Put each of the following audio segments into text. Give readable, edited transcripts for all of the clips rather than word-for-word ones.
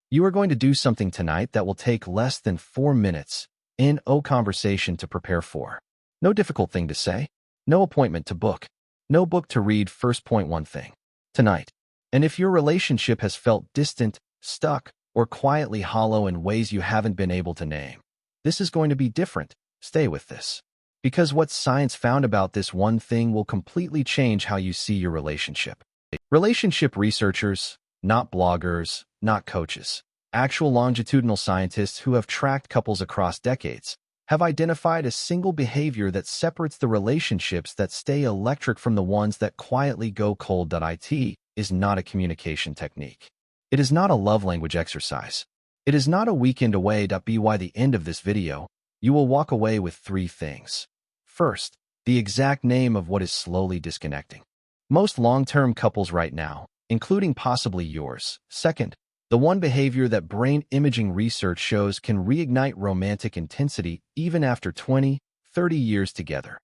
You are going to do something tonight that will take less than 4 minutes in a conversation to prepare for. No difficult thing to say, no appointment to book, no book to read. First point, one thing. Tonight. And if your relationship has felt distant, stuck, or quietly hollow in ways you haven't been able to name, this is going to be different. Stay with this. Because what science found about this one thing will completely change how you see your relationship. Relationship researchers, not bloggers, not coaches, actual longitudinal scientists who have tracked couples across decades, have identified a single behavior that separates the relationships that stay electric from the ones that quietly go cold. It is not a communication technique. It is not a love language exercise. It is not a weekend away. By the end of this video, you will walk away with 3 things. First, the exact name of what is slowly disconnecting most long-term couples right now, including possibly yours. Second, the one behavior that brain imaging research shows can reignite romantic intensity even after 20, 30 years together.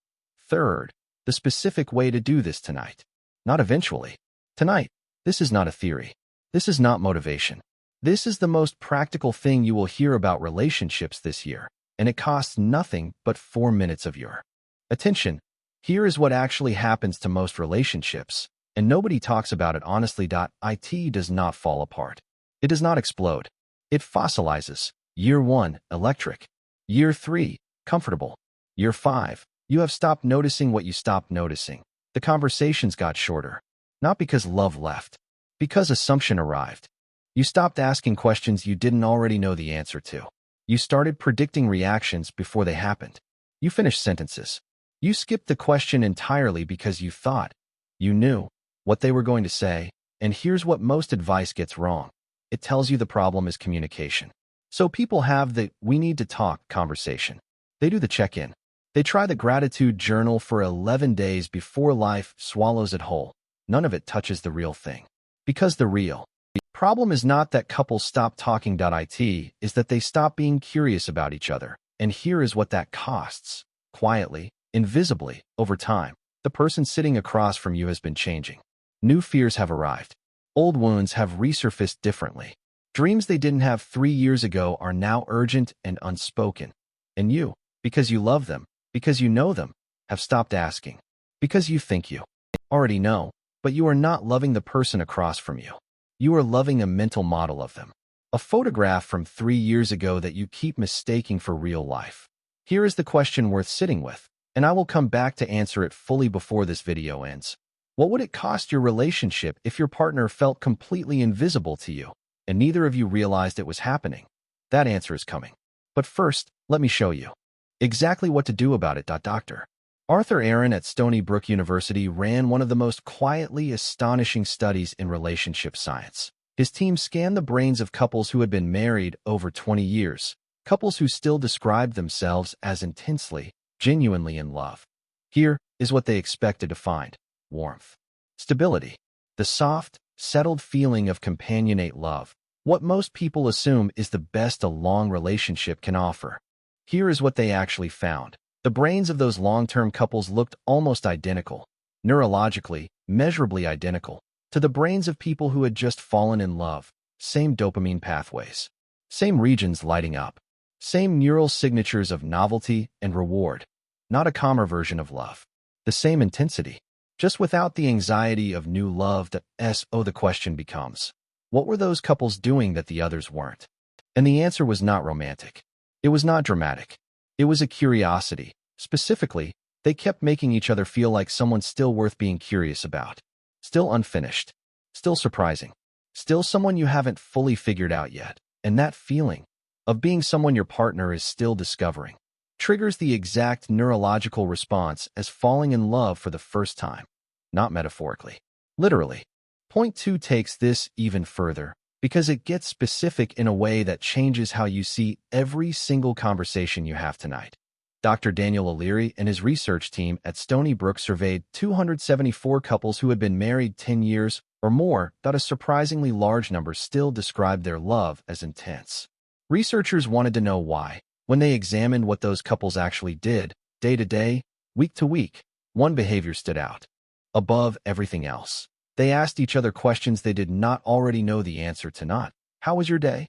Third, the specific way to do this tonight. Not eventually. Tonight. This is not a theory. This is not motivation. This is the most practical thing you will hear about relationships this year, and it costs nothing but 4 minutes of your attention. Here is what actually happens to most relationships, and nobody talks about it honestly. It does not fall apart. It does not explode. It fossilizes. Year 1, electric. Year 3, comfortable. Year 5, you have stopped noticing what you stopped noticing. The conversations got shorter. Not because love left. Because assumption arrived. You stopped asking questions you didn't already know the answer to. You started predicting reactions before they happened. You finished sentences. You skipped the question entirely because you thought you knew what they were going to say, and here's what most advice gets wrong. It tells you the problem is communication. So people have the "we need to talk" conversation. They do the check-in. They try the gratitude journal for 11 days before life swallows it whole. None of it touches the real thing. Because the real problem is not that couples stop talking. It is that they stop being curious about each other. And here is what that costs. Quietly, invisibly, over time, the person sitting across from you has been changing. New fears have arrived. Old wounds have resurfaced differently. Dreams they didn't have 3 years ago are now urgent and unspoken. And you, because you love them, because you know them, have stopped asking. Because you think you already know, but you are not loving the person across from you. You are loving a mental model of them. A photograph from 3 years ago that you keep mistaking for real life. Here is the question worth sitting with, and I will come back to answer it fully before this video ends. What would it cost your relationship if your partner felt completely invisible to you, and neither of you realized it was happening? That answer is coming. But first, let me show you exactly what to do about it. Dr. Arthur Aaron at Stony Brook University ran one of the most quietly astonishing studies in relationship science. His team scanned the brains of couples who had been married over 20 years, couples who still described themselves as intensely, genuinely in love. Here is what they expected to find. Warmth. Stability. The soft, settled feeling of companionate love. What most people assume is the best a long relationship can offer. Here is what they actually found. The brains of those long-term couples looked almost identical, neurologically, measurably identical, to the brains of people who had just fallen in love. Same dopamine pathways. Same regions lighting up. Same neural signatures of novelty and reward. Not a calmer version of love. The same intensity. Just without the anxiety of new love. The question becomes, what were those couples doing that the others weren't? And the answer was not romantic. It was not dramatic. It was a curiosity. Specifically, they kept making each other feel like someone still worth being curious about. Still unfinished. Still surprising. Still someone you haven't fully figured out yet. And that feeling of being someone your partner is still discovering triggers the exact neurological response as falling in love for the first time. Not metaphorically. Literally. Point 2 takes this even further because it gets specific in a way that changes how you see every single conversation you have tonight. Dr. Daniel O'Leary and his research team at Stony Brook surveyed 274 couples who had been married 10 years or more. A surprisingly large number still described their love as intense. Researchers wanted to know why. When they examined what those couples actually did, day to day, week to week, one behavior stood out. Above everything else. They asked each other questions they did not already know the answer to. Not, "How was your day?"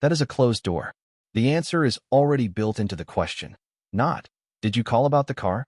That is a closed door. The answer is already built into the question. Not, did you call about the car?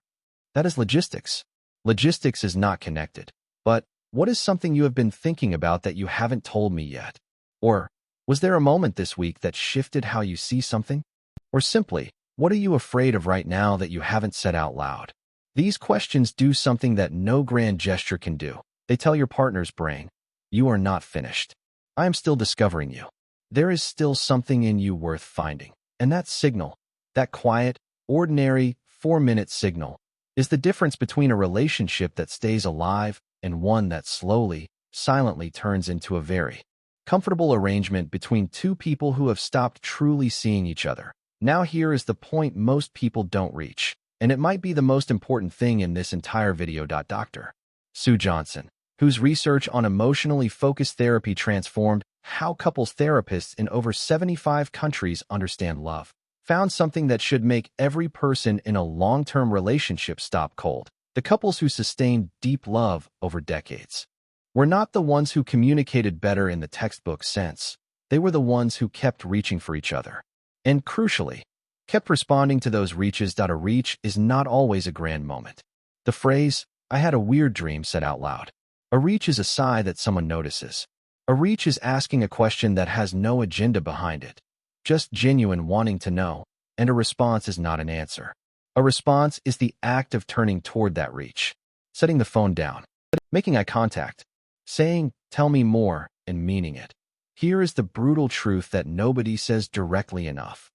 That is logistics. Logistics is not connected. But what is something you have been thinking about that you haven't told me yet? Or was there a moment this week that shifted how you see something? Or simply, what are you afraid of right now that you haven't said out loud? These questions do something that no grand gesture can do. They tell your partner's brain, you are not finished. I am still discovering you. There is still something in you worth finding. And that signal, that quiet, ordinary, 4-minute signal, is the difference between a relationship that stays alive and one that slowly, silently turns into a very comfortable arrangement between two people who have stopped truly seeing each other. Now here is the point most people don't reach, and it might be the most important thing in this entire video. Dr. Sue Johnson, whose research on emotionally focused therapy transformed how couples therapists in over 75 countries understand love, found something that should make every person in a long-term relationship stop cold. The couples who sustained deep love over decades were not the ones who communicated better in the textbook sense. They were the ones who kept reaching for each other. And crucially, kept responding to those reaches. A reach is not always a grand moment. The phrase, I had a weird dream, said out loud. A reach is a sigh that someone notices. A reach is asking a question that has no agenda behind it, just genuine wanting to know, and a response is not an answer. A response is the act of turning toward that reach, setting the phone down, making eye contact, saying, tell me more, and meaning it. Here is the brutal truth that nobody says directly enough.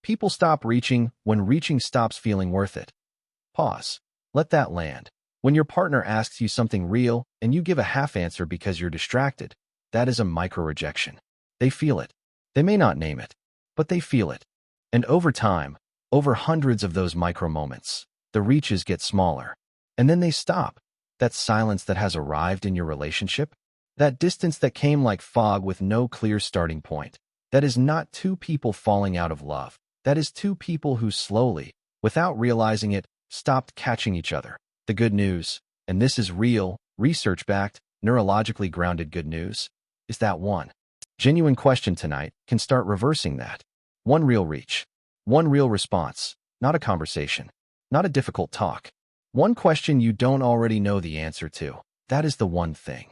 People stop reaching when reaching stops feeling worth it. Pause. Let that land. When your partner asks you something real and you give a half answer because you're distracted, that is a micro-rejection. They feel it. They may not name it, but they feel it. And over time, over hundreds of those micro-moments, the reaches get smaller. And then they stop. That silence that has arrived in your relationship, that distance that came like fog with no clear starting point, that is not two people falling out of love. That is two people who slowly, without realizing it, stopped catching each other. The good news, and this is real, research-backed, neurologically grounded good news, is that one genuine question tonight can start reversing that. One real reach. One real response. Not a conversation. Not a difficult talk. One question you don't already know the answer to. That is the one thing.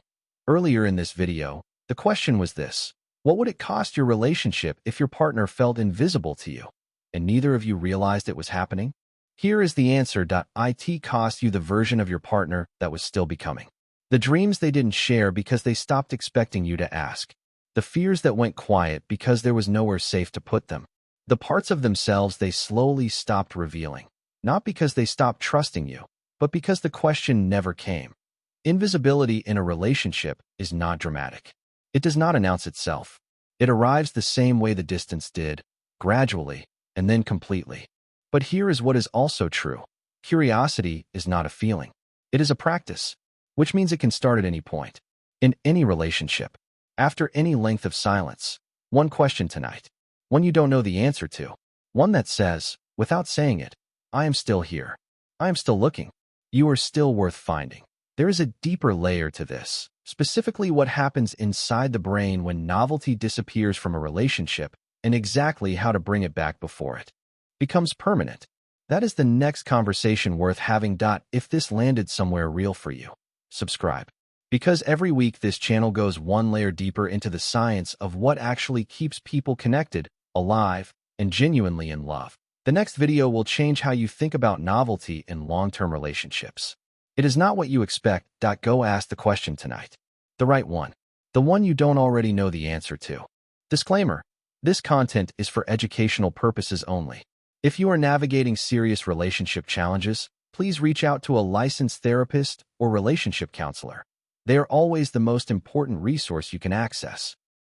Earlier in this video, the question was this. What would it cost your relationship if your partner felt invisible to you, and neither of you realized it was happening? Here is the answer. It cost you the version of your partner that was still becoming. The dreams they didn't share because they stopped expecting you to ask. The fears that went quiet because there was nowhere safe to put them. The parts of themselves they slowly stopped revealing. Not because they stopped trusting you, but because the question never came. Invisibility in a relationship is not dramatic. It does not announce itself. It arrives the same way the distance did, gradually, and then completely. But here is what is also true. Curiosity is not a feeling. It is a practice, which means it can start at any point. In any relationship. After any length of silence. One question tonight. One you don't know the answer to. One that says, without saying it, I am still here. I am still looking. You are still worth finding. There is a deeper layer to this, specifically what happens inside the brain when novelty disappears from a relationship and exactly how to bring it back before it becomes permanent. That is the next conversation worth having. If this landed somewhere real for you, subscribe. Because every week this channel goes one layer deeper into the science of what actually keeps people connected, alive, and genuinely in love. The next video will change how you think about novelty in long-term relationships. It is not what you expect. Go ask the question tonight. The right one. The one you don't already know the answer to. Disclaimer. This content is for educational purposes only. If you are navigating serious relationship challenges, please reach out to a licensed therapist or relationship counselor. They are always the most important resource you can access.